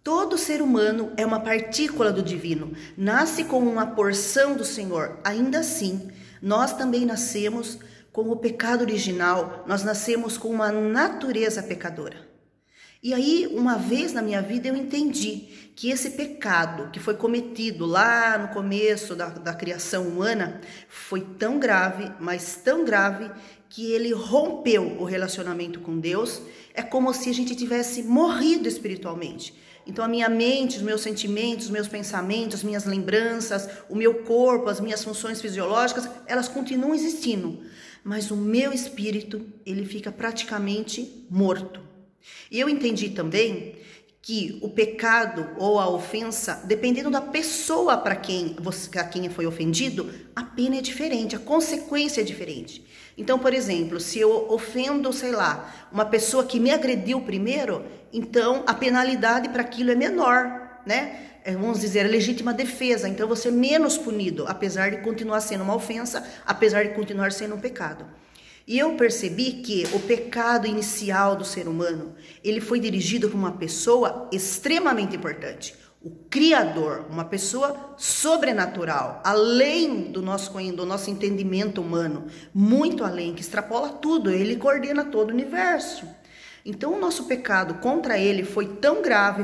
Todo ser humano é uma partícula do divino, nasce como uma porção do Senhor. Ainda assim, nós também nascemos com o pecado original, nós nascemos com uma natureza pecadora. E aí, uma vez na minha vida, eu entendi que esse pecado que foi cometido lá no começo da criação humana foi tão grave, mas tão grave, que ele rompeu o relacionamento com Deus. É como se a gente tivesse morrido espiritualmente. Então a minha mente, os meus sentimentos, os meus pensamentos, as minhas lembranças, o meu corpo, as minhas funções fisiológicas, elas continuam existindo. Mas o meu espírito, ele fica praticamente morto. E eu entendi também que o pecado ou a ofensa, dependendo da pessoa a quem foi ofendido, a pena é diferente, a consequência é diferente. Então, por exemplo, se eu ofendo, sei lá, uma pessoa que me agrediu primeiro, então a penalidade para aquilo é menor, né? Vamos dizer, legítima defesa, então você é menos punido, apesar de continuar sendo uma ofensa, apesar de continuar sendo um pecado. E eu percebi que o pecado inicial do ser humano, ele foi dirigido por uma pessoa extremamente importante, o Criador, uma pessoa sobrenatural, além do nosso entendimento humano, muito além, que extrapola tudo, ele coordena todo o universo. Então o nosso pecado contra ele foi tão grave,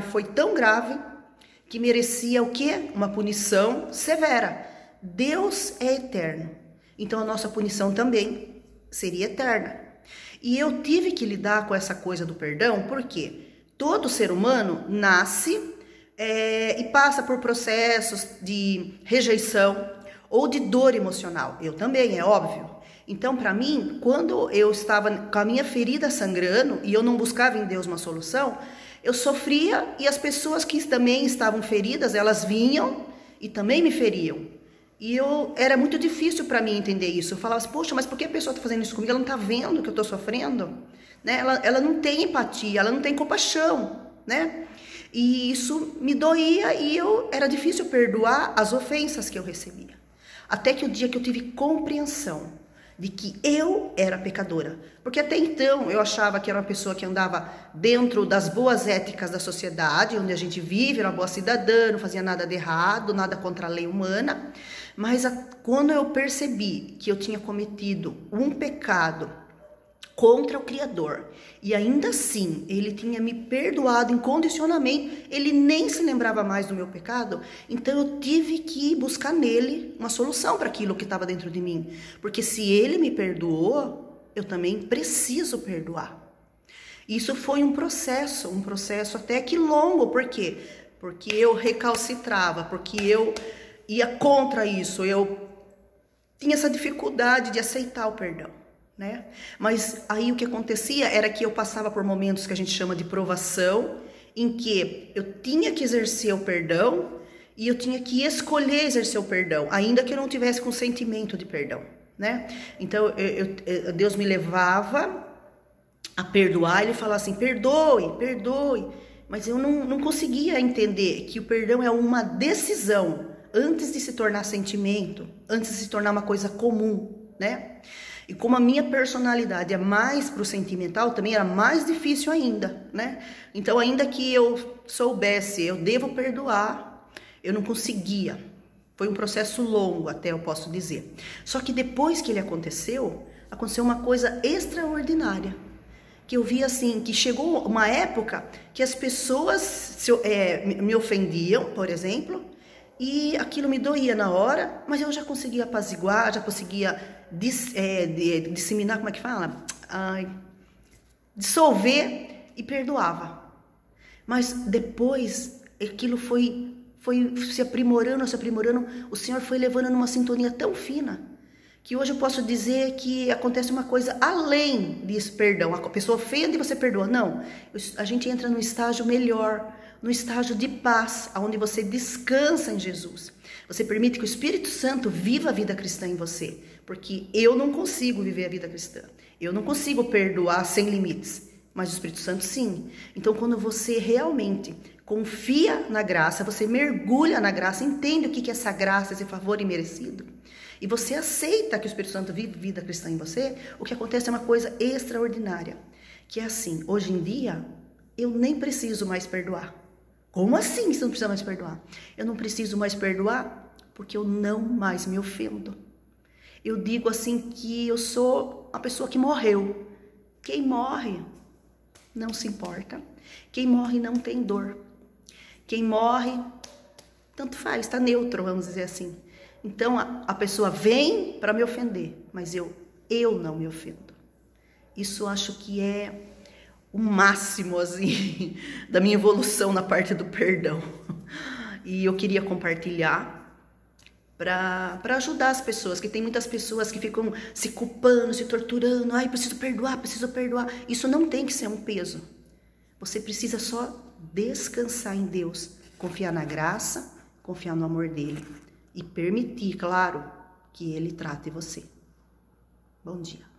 que merecia o quê? Uma punição severa. Deus é eterno, então a nossa punição também seria eterna. E eu tive que lidar com essa coisa do perdão, porque todo ser humano nasce e passa por processos de rejeição ou de dor emocional. Eu também, é óbvio. Então, para mim, quando eu estava com a minha ferida sangrando e eu não buscava em Deus uma solução, eu sofria, e as pessoas que também estavam feridas, elas vinham e também me feriam. E era muito difícil para mim entender isso. Eu falava assim, poxa, mas por que a pessoa está fazendo isso comigo? Ela não está vendo que eu estou sofrendo? Né? Ela não tem empatia, ela não tem compaixão, né? E isso me doía e era difícil perdoar as ofensas que eu recebia. Até que o dia que eu tive compreensão de que eu era pecadora. Porque até então eu achava que era uma pessoa que andava dentro das boas éticas da sociedade, onde a gente vive, era uma boa cidadã, não fazia nada de errado, nada contra a lei humana. Mas quando eu percebi que eu tinha cometido um pecado contra o Criador, e ainda assim ele tinha me perdoado incondicionalmente, ele nem se lembrava mais do meu pecado, então eu tive que buscar nele uma solução para aquilo que estava dentro de mim, porque se ele me perdoou, eu também preciso perdoar. Isso foi um processo até que longo. Por quê? Porque eu recalcitrava, porque eu ia contra isso, eu tinha essa dificuldade de aceitar o perdão, né? Mas aí o que acontecia era que eu passava por momentos que a gente chama de provação, em que eu tinha que exercer o perdão e eu tinha que escolher exercer o perdão, ainda que eu não tivesse com sentimento de perdão, né? Então Deus me levava a perdoar, ele falava assim, perdoe, perdoe, mas eu não conseguia entender que o perdão é uma decisão, antes de se tornar sentimento, antes de se tornar uma coisa comum, né? E como a minha personalidade é mais pro sentimental, também era mais difícil ainda, né? Então, ainda que eu soubesse, eu devo perdoar, eu não conseguia. Foi um processo longo, até eu posso dizer. Só que depois que ele aconteceu uma coisa extraordinária. Que eu vi assim, que chegou uma época que as pessoas me ofendiam, por exemplo, e aquilo me doía na hora, mas eu já conseguia apaziguar, já conseguia disseminar, como é que fala? Dissolver e perdoava. Mas depois, aquilo foi se aprimorando, o Senhor foi levando numa sintonia tão fina, que hoje eu posso dizer que acontece uma coisa além disso, perdão. A pessoa ofende e você perdoa. Não, a gente entra num estágio melhor, no estágio de paz, onde você descansa em Jesus. Você permite que o Espírito Santo viva a vida cristã em você, porque eu não consigo viver a vida cristã. Eu não consigo perdoar sem limites, mas o Espírito Santo sim. Então, quando você realmente confia na graça, você mergulha na graça, entende o que é essa graça, esse favor imerecido, e você aceita que o Espírito Santo vive vida cristã em você, o que acontece é uma coisa extraordinária, que é assim, hoje em dia, eu nem preciso mais perdoar. Como assim você não precisa mais perdoar? Eu não preciso mais perdoar porque eu não mais me ofendo. Eu digo assim que eu sou a pessoa que morreu. Quem morre não se importa. Quem morre não tem dor. Quem morre, tanto faz, está neutro, vamos dizer assim. Então a pessoa vem para me ofender, mas eu não me ofendo. Isso acho que é o máximo assim da minha evolução na parte do perdão. E eu queria compartilhar para ajudar as pessoas, que tem muitas pessoas que ficam se culpando, se torturando. Ai, preciso perdoar, preciso perdoar. Isso não tem que ser um peso. Você precisa só descansar em Deus, confiar na graça, confiar no amor dele e permitir, claro, que ele trate você. Bom dia.